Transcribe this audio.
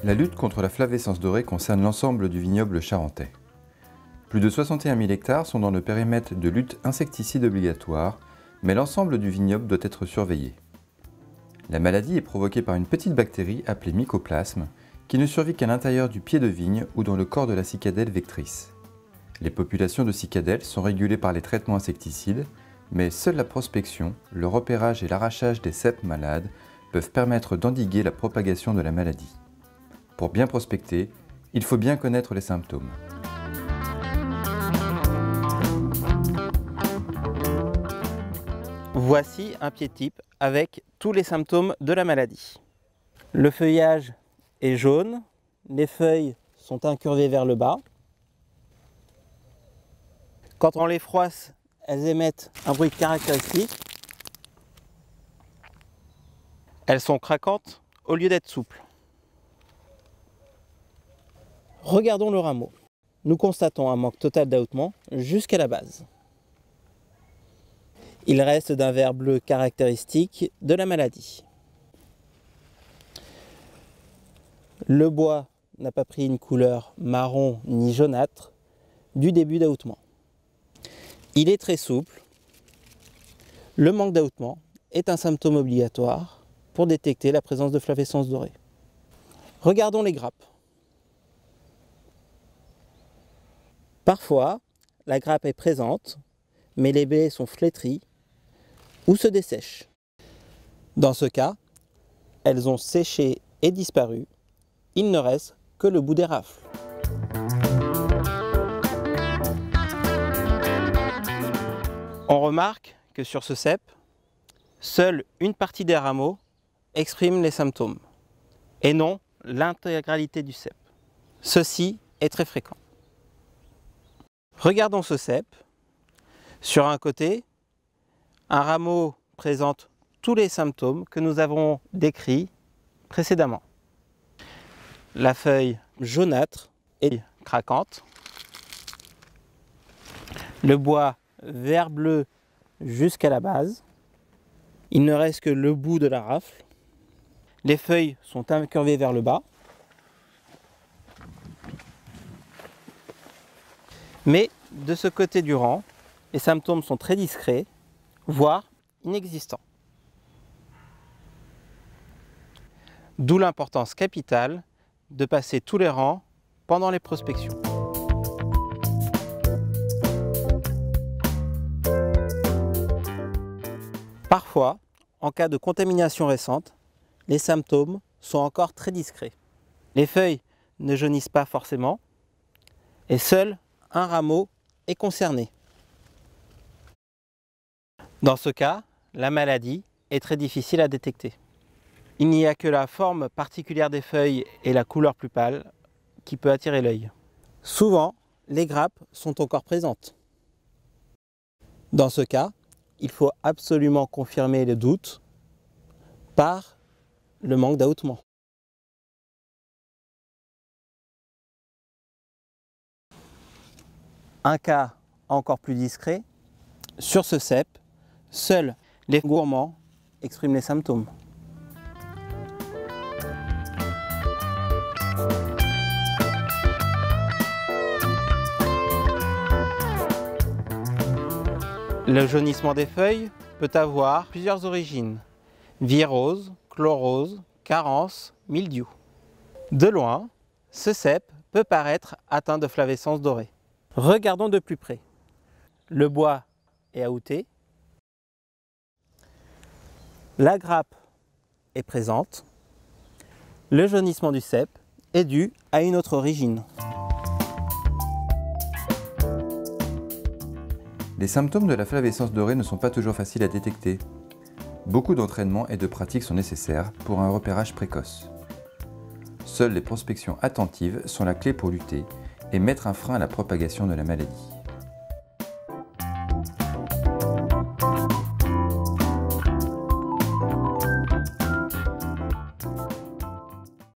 La lutte contre la flavescence dorée concerne l'ensemble du vignoble charentais. Plus de 61 000 hectares sont dans le périmètre de lutte insecticide obligatoire, mais l'ensemble du vignoble doit être surveillé. La maladie est provoquée par une petite bactérie appelée mycoplasme, qui ne survit qu'à l'intérieur du pied de vigne ou dans le corps de la cicadelle vectrice. Les populations de cicadelles sont régulées par les traitements insecticides, mais seule la prospection, le repérage et l'arrachage des cèpes malades peuvent permettre d'endiguer la propagation de la maladie. Pour bien prospecter, il faut bien connaître les symptômes. Voici un pied type avec tous les symptômes de la maladie. Le feuillage est jaune, les feuilles sont incurvées vers le bas. Quand on les froisse, elles émettent un bruit caractéristique. Elles sont craquantes au lieu d'être souples. Regardons le rameau. Nous constatons un manque total d'ahoutement jusqu'à la base. Il reste d'un vert bleu caractéristique de la maladie. Le bois n'a pas pris une couleur marron ni jaunâtre du début d'ahoutement. Il est très souple. Le manque d'ahoutement est un symptôme obligatoire pour détecter la présence de flavescence dorée. Regardons les grappes. Parfois, la grappe est présente, mais les baies sont flétries ou se dessèchent. Dans ce cas, elles ont séché et disparu. Il ne reste que le bout des rafles. On remarque que sur ce cep, seule une partie des rameaux exprime les symptômes et non l'intégralité du cep. Ceci est très fréquent. Regardons ce cep. Sur un côté, un rameau présente tous les symptômes que nous avons décrits précédemment. La feuille jaunâtre et craquante. Le bois vert bleu jusqu'à la base. Il ne reste que le bout de la rafle. Les feuilles sont incurvées vers le bas. Mais de ce côté du rang, les symptômes sont très discrets, voire inexistants. D'où l'importance capitale de passer tous les rangs pendant les prospections. Parfois, en cas de contamination récente, les symptômes sont encore très discrets. Les feuilles ne jaunissent pas forcément et seul un rameau est concerné. Dans ce cas, la maladie est très difficile à détecter. Il n'y a que la forme particulière des feuilles et la couleur plus pâle qui peut attirer l'œil. Souvent, les grappes sont encore présentes. Dans ce cas, il faut absolument confirmer le doute par le manque d'ahoutement. Un cas encore plus discret, sur ce cep, seuls les gourmands expriment les symptômes. Le jaunissement des feuilles peut avoir plusieurs origines: virose, chlorose, carence, mildiou. De loin, ce cep peut paraître atteint de flavescence dorée. Regardons de plus près. Le bois est ahouté. La grappe est présente. Le jaunissement du cep est dû à une autre origine. Les symptômes de la flavescence dorée ne sont pas toujours faciles à détecter. Beaucoup d'entraînement et de pratique sont nécessaires pour un repérage précoce. Seules les prospections attentives sont la clé pour lutter et mettre un frein à la propagation de la maladie.